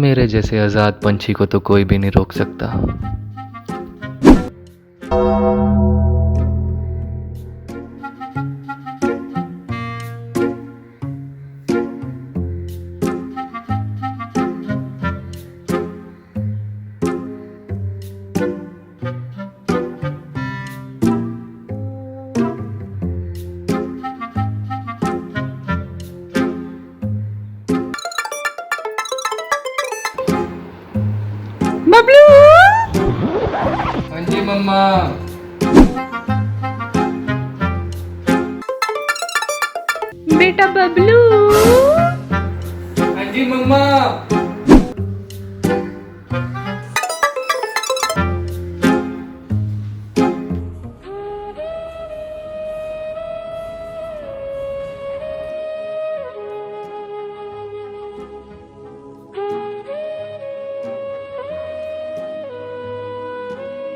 मेरे जैसे आजाद पंछी को तो कोई भी नहीं रोक सकता। बबलू, हाँ जी मम्मा। बेटा बबलू, हाँ जी मम्मा।